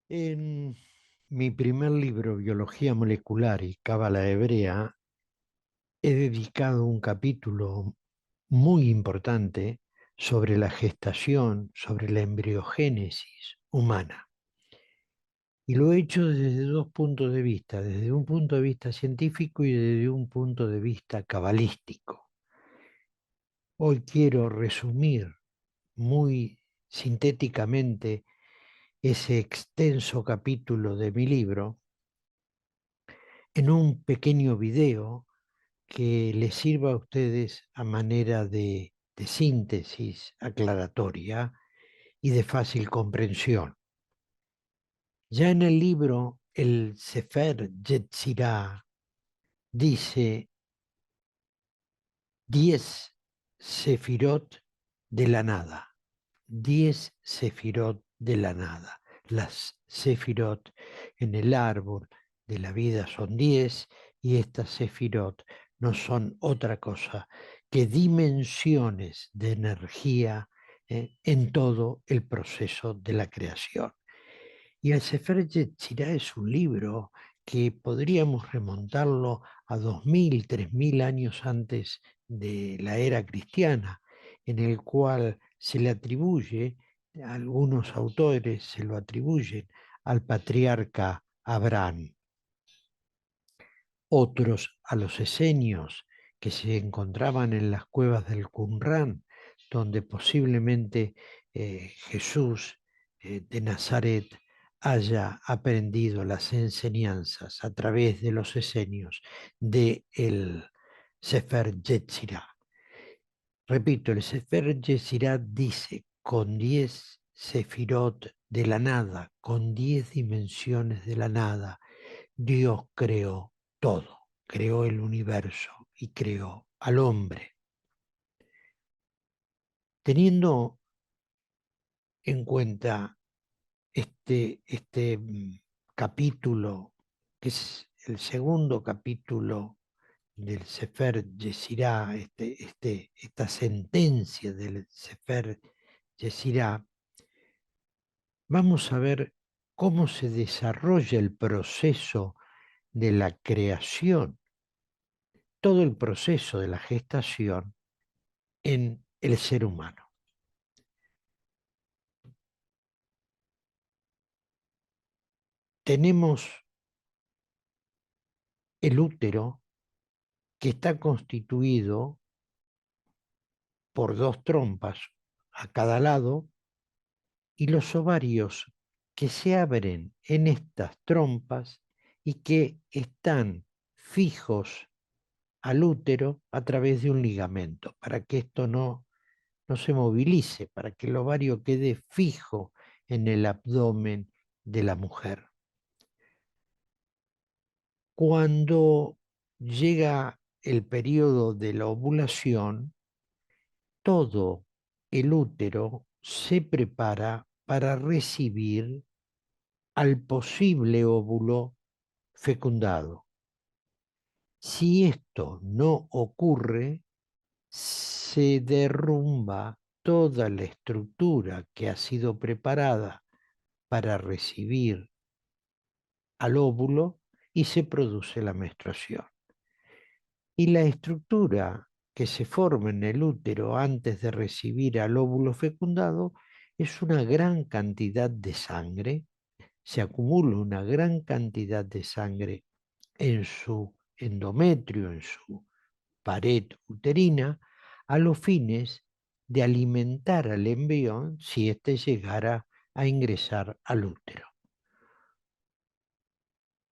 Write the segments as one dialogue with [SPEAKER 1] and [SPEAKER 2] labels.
[SPEAKER 1] En mi primer libro, Biología Molecular y Cábala Hebrea, he dedicado un capítulo muy importante sobre la gestación, sobre la embriogénesis humana. Y lo he hecho desde dos puntos de vista, desde un punto de vista científico y desde un punto de vista cabalístico. Hoy quiero resumir muy sintéticamente ese extenso capítulo de mi libro en un pequeño video que les sirva a ustedes a manera de síntesis aclaratoria y de fácil comprensión. Ya en el libro, el Sefer Yetzirah dice 10 sefirot de la nada, 10 sefirot de la nada. Las sefirot en el árbol de la vida son 10 y estas sefirot no son otra cosa que dimensiones de energía en todo el proceso de la creación. Y el Sefer Yetzirah es un libro que podríamos remontarlo a 2000, 3000 años antes de la era cristiana, en el cual se le atribuye, algunos autores se lo atribuyen al patriarca Abraham, otros a los esenios que se encontraban en las cuevas del Qumrán, donde posiblemente Jesús de Nazaret haya aprendido las enseñanzas a través de los esenios de el Sefer Yetzirah. Repito, el Sefer Yetzirah dice con 10 sefirot de la nada, con 10 dimensiones de la nada, Dios creó todo, creó el universo y creó al hombre. Teniendo en cuenta este capítulo, que es el segundo capítulo del Sefer Yetzirah, esta sentencia del Sefer Yetzirah, vamos a ver cómo se desarrolla el proceso de la creación, todo el proceso de la gestación en el ser humano. Tenemos el útero que está constituido por dos trompas a cada lado y los ovarios que se abren en estas trompas y que están fijos al útero a través de un ligamento para que esto no se movilice, para que el ovario quede fijo en el abdomen de la mujer. Cuando llega el periodo de la ovulación, todo el útero se prepara para recibir al posible óvulo fecundado. Si esto no ocurre, se derrumba toda la estructura que ha sido preparada para recibir al óvulo y se produce la menstruación. Y la estructura que se forma en el útero antes de recibir al óvulo fecundado es una gran cantidad de sangre, se acumula una gran cantidad de sangre en su endometrio, en su pared uterina, a los fines de alimentar al embrión si éste llegara a ingresar al útero.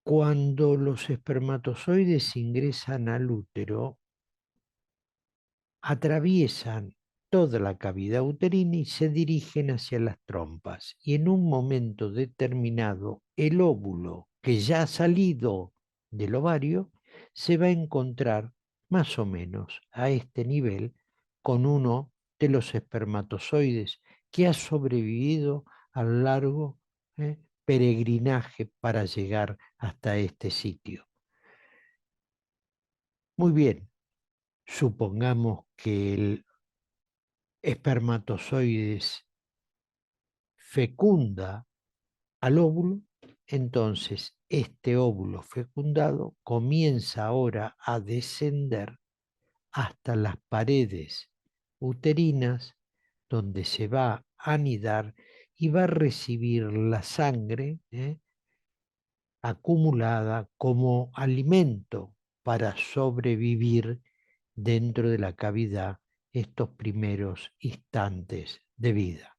[SPEAKER 1] Cuando los espermatozoides ingresan al útero, atraviesan toda la cavidad uterina y se dirigen hacia las trompas. Y en un momento determinado, el óvulo que ya ha salido del ovario se va a encontrar más o menos a este nivel con uno de los espermatozoides que ha sobrevivido al largo peregrinaje para llegar hasta este sitio. Muy bien, supongamos que el espermatozoides fecunda al óvulo. Entonces, este óvulo fecundado comienza ahora a descender hasta las paredes uterinas, donde se va a anidar y va a recibir la sangre, acumulada como alimento para sobrevivir dentro de la cavidad estos primeros instantes de vida.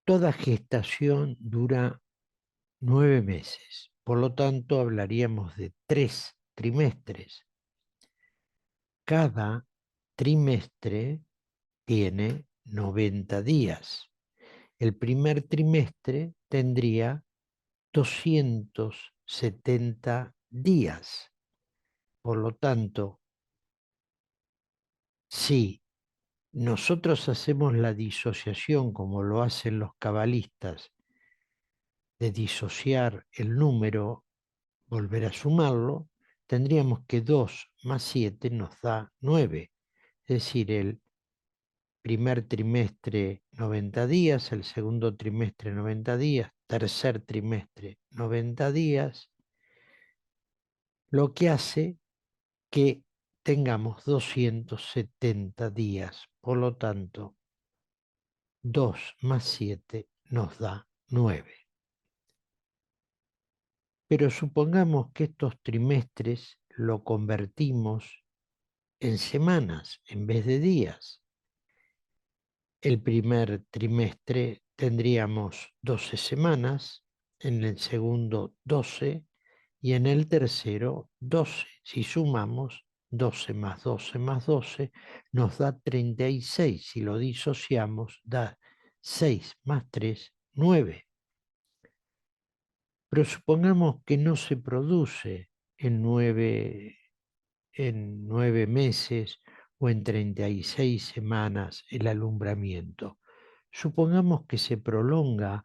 [SPEAKER 1] Toda gestación dura 9 meses, por lo tanto hablaríamos de 3 trimestres. Cada trimestre tiene 90 días. El primer trimestre tendría 270 días. Por lo tanto, si nosotros hacemos la disociación como lo hacen los cabalistas, de disociar el número, volver a sumarlo, tendríamos que 2 más 7 nos da 9. Es decir, el primer trimestre 90 días, el segundo trimestre 90 días, tercer trimestre 90 días, lo que hace que tengamos 270 días. Por lo tanto, 2 más 7 nos da 9. Pero supongamos que estos trimestres lo convertimos en semanas en vez de días. El primer trimestre tendríamos 12 semanas, en el segundo 12 y en el tercero 12. Si sumamos 12 más 12 más 12 nos da 36. Si lo disociamos da 6 más 3, 9. Pero supongamos que no se produce en 9 meses o en 36 semanas el alumbramiento. Supongamos que se prolonga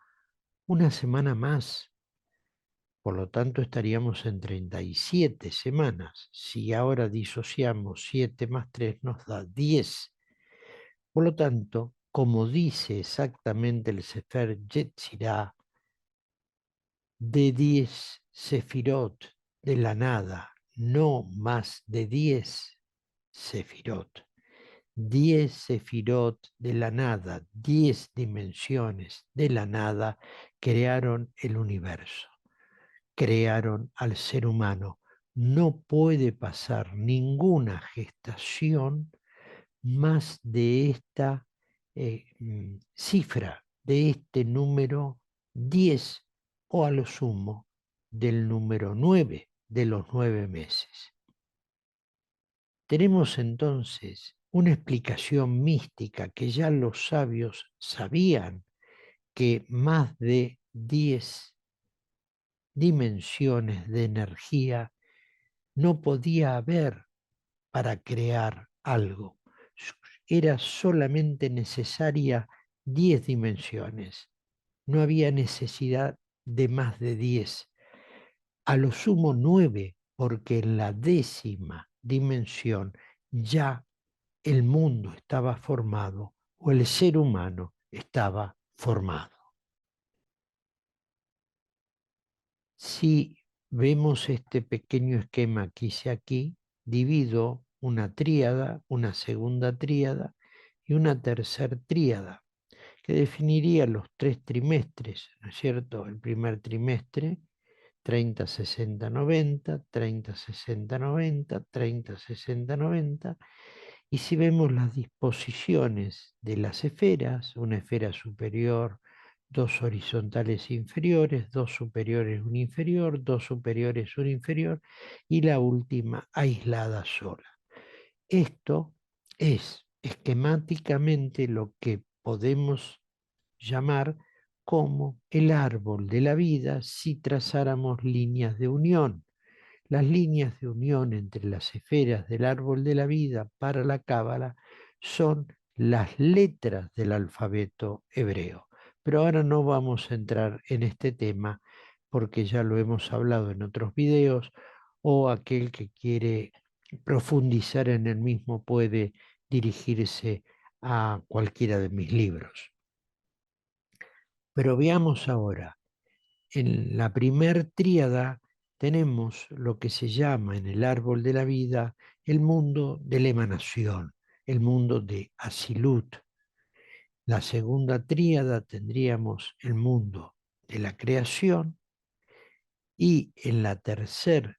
[SPEAKER 1] una semana más, por lo tanto estaríamos en 37 semanas. Si ahora disociamos 7 más 3 nos da 10. Por lo tanto, como dice exactamente el Sefer Yetzirah, de 10 sefirot de la nada, no más de 10 sefirot. 10 sefirot de la nada, 10 dimensiones de la nada, crearon el universo, crearon al ser humano. No puede pasar ninguna gestación más de esta cifra, de este número 10 o a lo sumo del número 9 de los 9 meses. Tenemos entonces una explicación mística que ya los sabios sabían que más de 10 dimensiones de energía no podía haber para crear algo. Era solamente necesaria 10 dimensiones. No había necesidad de más de 10. A lo sumo 9, porque en la 10ª dimensión ya el mundo estaba formado o el ser humano estaba formado. Si vemos este pequeño esquema que hice aquí, divido una tríada, una segunda tríada y una tercer tríada, que definiría los 3 trimestres, ¿no es cierto? El primer trimestre, 30, 60, 90, 30, 60, 90, 30, 60, 90. Y si vemos las disposiciones de las esferas, una esfera superior, dos horizontales inferiores, dos superiores, un inferior, dos superiores, un inferior, y la última aislada sola. Esto es esquemáticamente lo que podemos llamar como el árbol de la vida si trazáramos líneas de unión. Las líneas de unión entre las esferas del árbol de la vida para la Cábala son las letras del alfabeto hebreo. Pero ahora no vamos a entrar en este tema porque ya lo hemos hablado en otros videos, o aquel que quiere profundizar en el mismo puede dirigirse a cualquiera de mis libros. Pero veamos ahora, en la primer tríada tenemos lo que se llama en el árbol de la vida el mundo de la emanación, el mundo de Asilut. La segunda tríada tendríamos el mundo de la creación y en la tercera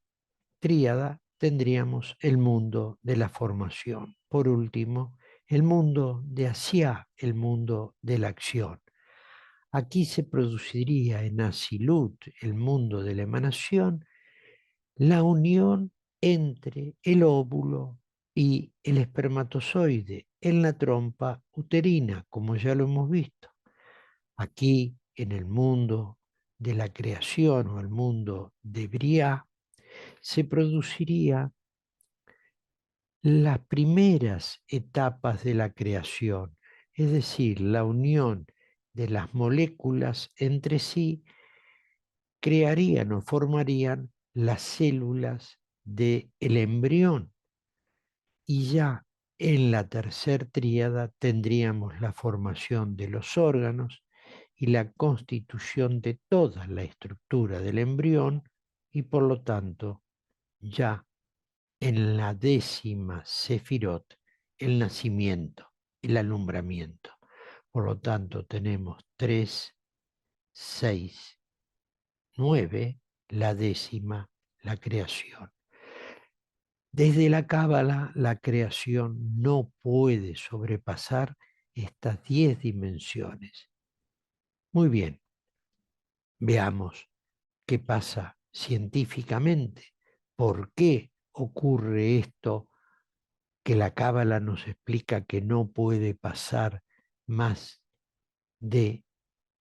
[SPEAKER 1] tríada tendríamos el mundo de la formación. Por último, el mundo de Asiá, el mundo de la acción. Aquí se produciría en Asilut, el mundo de la emanación, la unión entre el óvulo y el espermatozoide en la trompa uterina, como ya lo hemos visto. Aquí, en el mundo de la creación o el mundo de Briá, se produciría las primeras etapas de la creación, es decir, la unión de las moléculas entre sí crearían o formarían las células del embrión. Y ya en la tercer tríada tendríamos la formación de los órganos y la constitución de toda la estructura del embrión y por lo tanto ya en la décima sefirot el nacimiento, el alumbramiento. Por lo tanto tenemos 3, 6, 9, la décima, la creación. Desde la Cábala, la creación no puede sobrepasar estas 10 dimensiones. Muy bien, veamos qué pasa científicamente. ¿Por qué ocurre esto que la Cábala nos explica que no puede pasar más de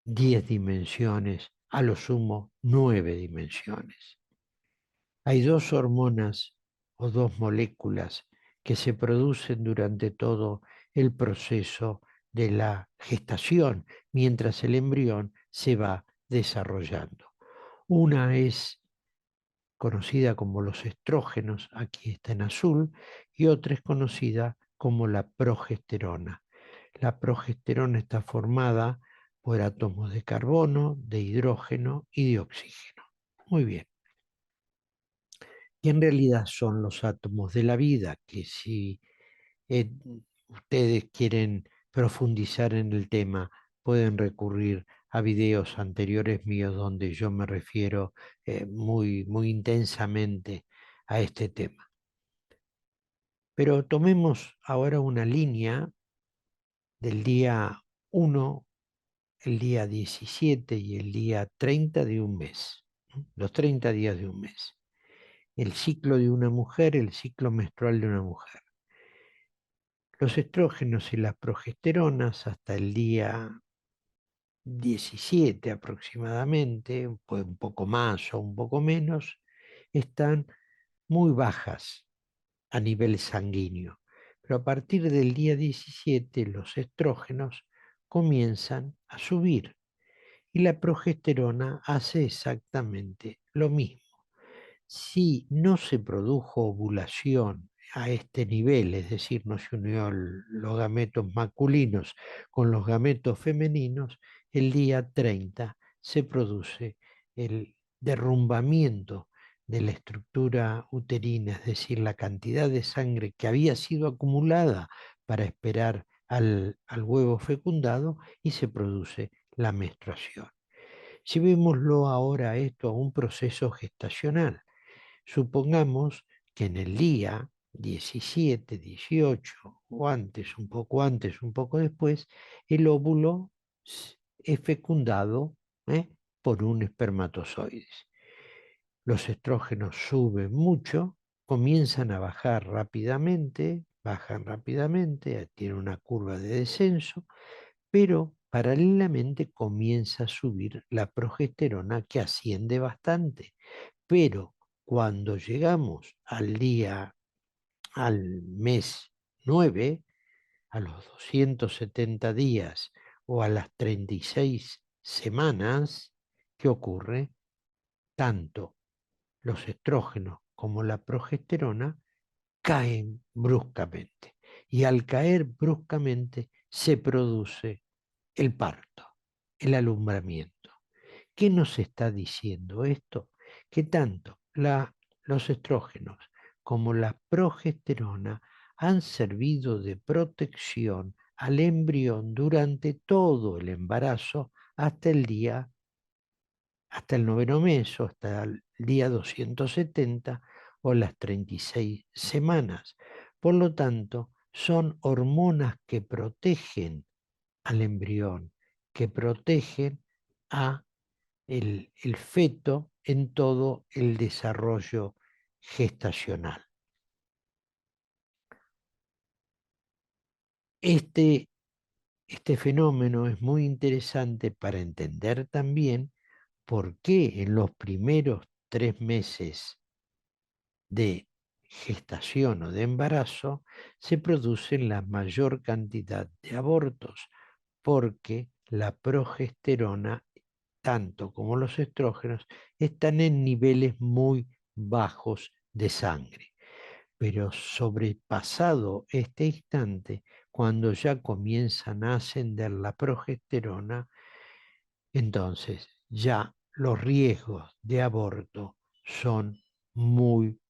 [SPEAKER 1] 10 dimensiones, a lo sumo 9 dimensiones? Hay dos hormonas o dos moléculas que se producen durante todo el proceso de la gestación, mientras el embrión se va desarrollando. Una es conocida como los estrógenos, aquí está en azul, y otra es conocida como la progesterona. La progesterona está formada por átomos de carbono, de hidrógeno y de oxígeno. Muy bien. Y en realidad son los átomos de la vida, que si eh, ustedes quieren profundizar en el tema, pueden recurrir a videos anteriores míos donde yo me refiero muy intensamente a este tema. Pero tomemos ahora una línea del día 1, el día 17 y el día 30 de un mes, ¿no? Los 30 días de un mes. El ciclo de una mujer, el ciclo menstrual de una mujer. Los estrógenos y las progesteronas hasta el día 17 aproximadamente, pues un poco más o un poco menos, están muy bajas a nivel sanguíneo. Pero a partir del día 17 los estrógenos comienzan a subir y la progesterona hace exactamente lo mismo. Si no se produjo ovulación a este nivel, es decir, no se unió los gametos masculinos con los gametos femeninos, el día 30 se produce el derrumbamiento de la estructura uterina, es decir, la cantidad de sangre que había sido acumulada para esperar al huevo fecundado y se produce la menstruación. Llevémoslo ahora esto a un proceso gestacional. Supongamos que en el día 17, 18 o antes, un poco antes, un poco después, el óvulo es fecundado por un espermatozoide. Los estrógenos suben mucho, comienzan a bajan rápidamente, tienen una curva de descenso, pero paralelamente comienza a subir la progesterona que asciende bastante. Pero cuando llegamos al mes 9, a los 270 días o a las 36 semanas, ¿qué ocurre? Tanto los estrógenos como la progesterona caen bruscamente. Y al caer bruscamente se produce el parto. el alumbramiento. ¿Qué nos está diciendo esto? Que tanto los estrógenos como la progesterona han servido de protección al embrión durante todo el embarazo hasta el noveno mes o hasta el día 270 o las 36 semanas. Por lo tanto, son hormonas que protegen al embrión, que protegen a el feto en todo el desarrollo gestacional. Este, este fenómeno es muy interesante para entender también por qué en los primeros 3 meses de gestación o de embarazo se producen la mayor cantidad de abortos, porque la progesterona, tanto como los estrógenos, están en niveles muy bajos de sangre. Pero sobrepasado este instante, cuando ya comienzan a ascender la progesterona, entonces ya los riesgos de aborto son muy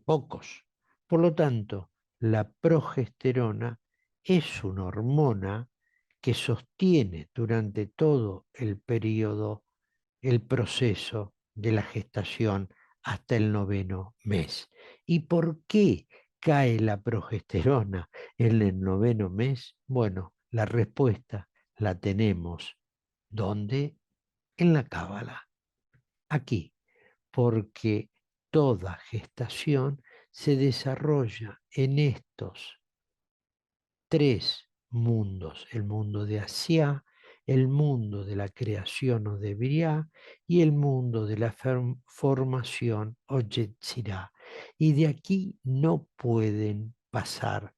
[SPEAKER 1] pocos. Por lo tanto, la progesterona es una hormona que sostiene durante todo el periodo, el proceso de la gestación hasta el noveno mes. ¿Y por qué cae la progesterona en el noveno mes? Bueno, la respuesta la tenemos. ¿Dónde? En la Cábala. Aquí, porque toda gestación se desarrolla en estos tres mundos: el mundo de Asiá, el mundo de la creación o de Briá y el mundo de la formación o Yetzirá. Y de aquí no pueden pasar.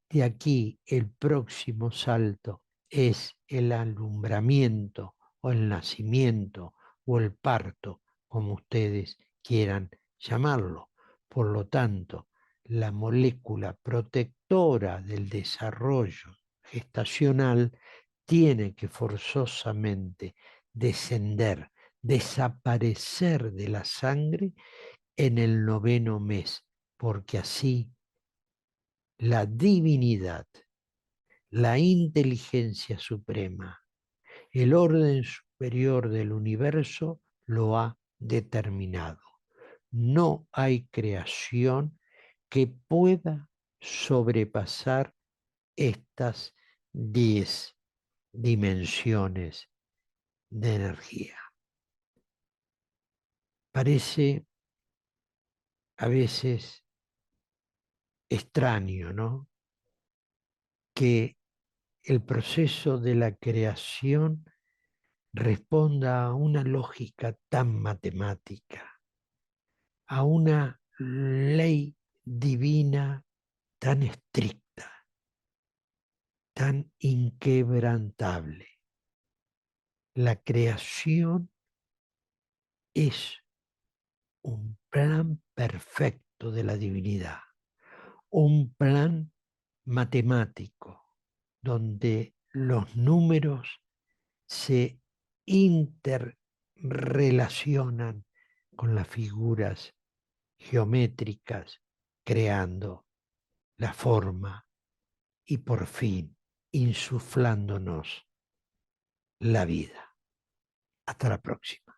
[SPEAKER 1] De aquí el próximo salto es el alumbramiento o el nacimiento o el parto, como ustedes quieran llamarlo. Por lo tanto, la molécula protectora del desarrollo gestacional tiene que forzosamente descender, desaparecer de la sangre en el noveno mes, porque así la divinidad, la inteligencia suprema, el orden superior del universo lo ha determinado. No hay creación que pueda sobrepasar estas 10 dimensiones de energía. Parece a veces extraño, ¿no? Que el proceso de la creación responda a una lógica tan matemática, a una ley divina tan estricta, tan inquebrantable. La creación es un plan perfecto de la divinidad, un plan matemático donde los números se interrelacionan con las figuras geométricas, creando la forma y por fin insuflándonos la vida. Hasta la próxima.